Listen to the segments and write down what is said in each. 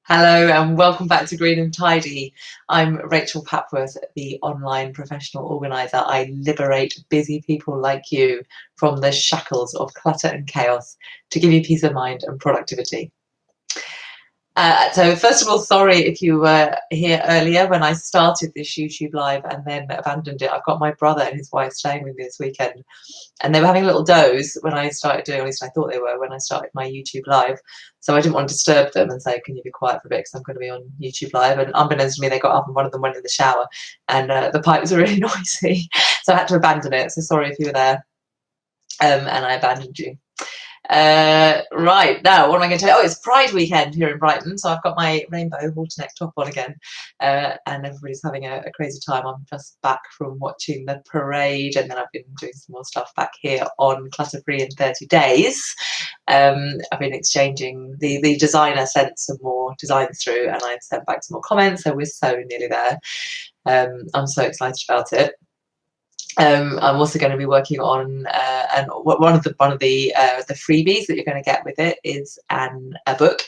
Hello and welcome back to Green and Tidy. I'm Rachel Papworth, the online professional organiser. I liberate busy people like you from the shackles of clutter and chaos to give you peace of mind and productivity. So first of all, sorry if you were here earlier when I started this YouTube live and then abandoned it. I've got my brother and his wife staying with me this weekend, and they were having a little doze when I started doing, at least I thought they were when I started my YouTube live. So I didn't want to disturb them and say, can you be quiet for a bit because I'm going to be on YouTube live. And unbeknownst to me, they got up and one of them went in the shower and the pipes were really noisy. So I had to abandon it. So sorry if you were there and I abandoned you. Right, now what am I going to tell you? Oh, it's Pride weekend here in Brighton, so I've got my rainbow halter-neck top on again, and everybody's having a crazy time. I'm just back from watching the parade, and then I've been doing some more stuff back here on Clutter-Free in 30 days. I've been exchanging, the designer sent some more designs through and I've sent back some more comments, so we're so nearly there. I'm so excited about it. I'm also going to be working on, and one of the freebies that you're going to get with it is a book,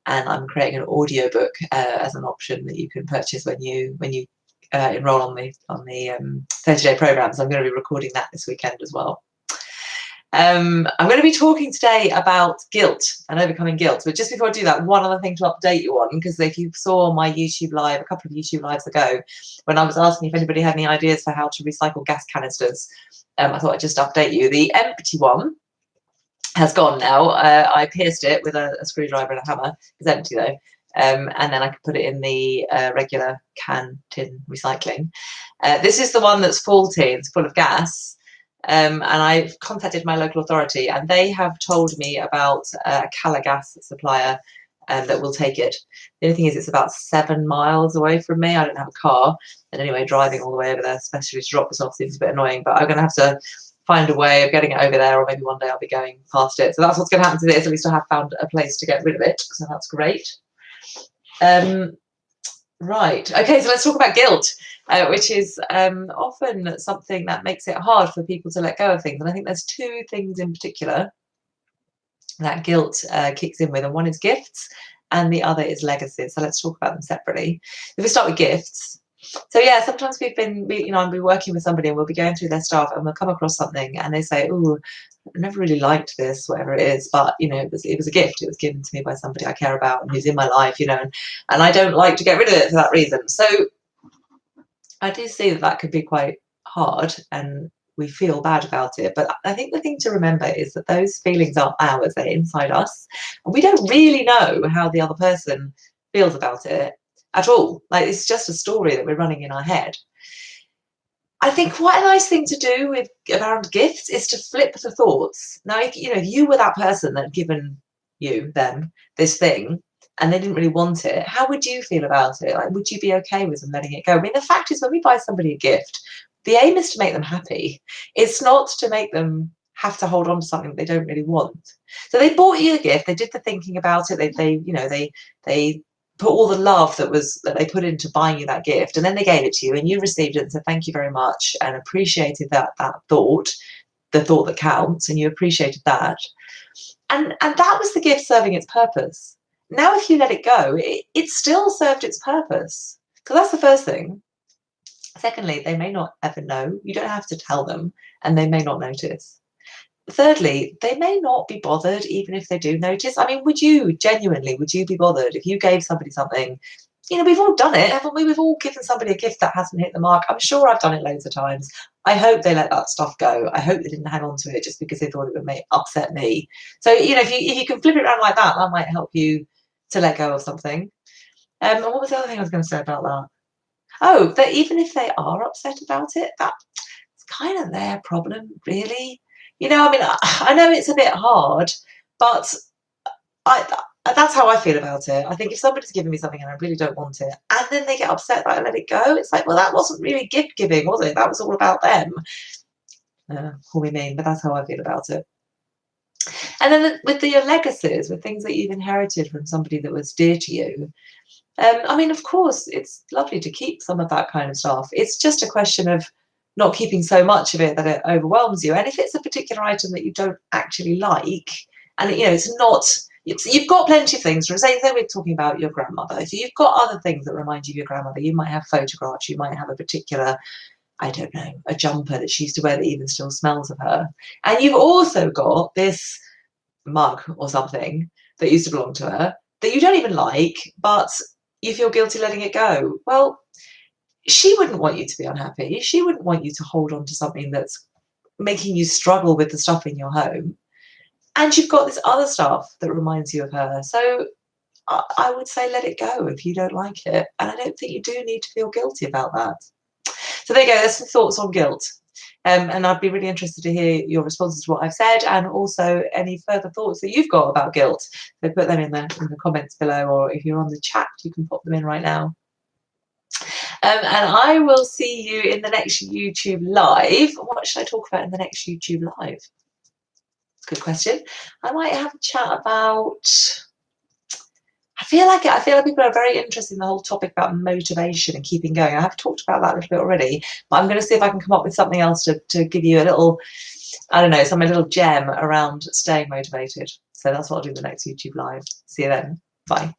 and I'm creating an audio book as an option that you can purchase when you enroll on the 30-day program. So I'm going to be recording that this weekend as well. I'm going to be talking today about guilt and overcoming guilt, but just before I do that, one other thing to update you on, because if you saw my YouTube live a couple of YouTube lives ago when I was asking if anybody had any ideas for how to recycle gas canisters, I thought I'd just update you. The empty one has gone now. I pierced it with a screwdriver and a hammer. It's empty though, and then I could put it in the regular can tin recycling. This is the one that's faulty. It's full of gas. And I've contacted my local authority and they have told me about a Cala gas supplier that will take it. The only thing is it's about 7 miles away from me. I don't have a car, and anyway, driving all the way over there, especially to drop this off, seems a bit annoying, but I'm going to have to find a way of getting it over there, or maybe one day I'll be going past it. So that's what's going to happen to this. At least I have found a place to get rid of it, so that's great. Right, okay, so let's talk about guilt, which is often something that makes it hard for people to let go of things. And I think there's two things in particular that guilt kicks in with, and one is gifts and the other is legacies. So let's talk about them separately. If we start with gifts. So yeah, sometimes I'll be working with somebody and we'll be going through their stuff and we'll come across something and they say, oh, I never really liked this, whatever it is, but it was a gift. It was given to me by somebody I care about and who's in my life, and I don't like to get rid of it for that reason. So I do see that could be quite hard and we feel bad about it. But I think the thing to remember is that those feelings aren't ours, they're inside us. And we don't really know how the other person feels about it at all. Like, it's just a story that we're running in our head. I think quite a nice thing to do around gifts is to flip the thoughts. Now, if you were that person that had given them this thing and they didn't really want it, how would you feel about it? Like, would you be okay with them letting it go? I mean, the fact is, when we buy somebody a gift, the aim is to make them happy. It's not to make them have to hold on to something that they don't really want. So they bought you a gift, they did the thinking about it, they put all the love that they put into buying you that gift, and then they gave it to you and you received it and said thank you very much and appreciated that thought, the thought that counts, and you appreciated that, and that was the gift serving its purpose. Now if you let it go, it still served its purpose, because that's the first thing. Secondly, they may not ever know. You don't have to tell them, and they may not notice. Thirdly, they may not be bothered even if they do notice. I mean, would you be bothered if you gave somebody something? We've all done it, haven't we? We've all given somebody a gift that hasn't hit the mark. I'm sure I've done it loads of times. I hope they let that stuff go. I hope they didn't hang on to it just because they thought it would upset me. So, if you can flip it around like that, that might help you to let go of something. And what was the other thing I was going to say about that? Oh, that even if they are upset about it, that's kind of their problem, really. I know it's a bit hard, but that's how I feel about it. I think if somebody's giving me something and I really don't want it, and then they get upset that I let it go, it's like, well, that wasn't really gift giving, was it? That was all about them. Call me mean, but that's how I feel about it. And then with your legacies, with things that you've inherited from somebody that was dear to you, I mean, of course, it's lovely to keep some of that kind of stuff. It's just a question of not keeping so much of it that it overwhelms you. And if it's a particular item that you don't actually like, and it's not You've got plenty of things. Say we're talking about your grandmother. So you've got other things that remind you of your grandmother. You might have photographs. You might have a particular, I don't know, a jumper that she used to wear that even still smells of her. And you've also got this mug or something that used to belong to her that you don't even like, but you feel guilty letting it go. Well, she wouldn't want you to be unhappy. She wouldn't want you to hold on to something that's making you struggle with the stuff in your home. And you've got this other stuff that reminds you of her. So I would say let it go if you don't like it. And I don't think you do need to feel guilty about that. So there you go. There's some thoughts on guilt. And I'd be really interested to hear your responses to what I've said, and also any further thoughts that you've got about guilt. So put them in the comments below, or if you're on the chat, you can pop them in right now. And I will see you in the next YouTube live. What should I talk about in the next YouTube live? Good question. I might have a chat about. I feel like people are very interested in the whole topic about motivation and keeping going. I have talked about that a little bit already, but I'm going to see if I can come up with something else to give you a little, I don't know, a little gem around staying motivated. So that's what I'll do in the next YouTube live. See you then. Bye.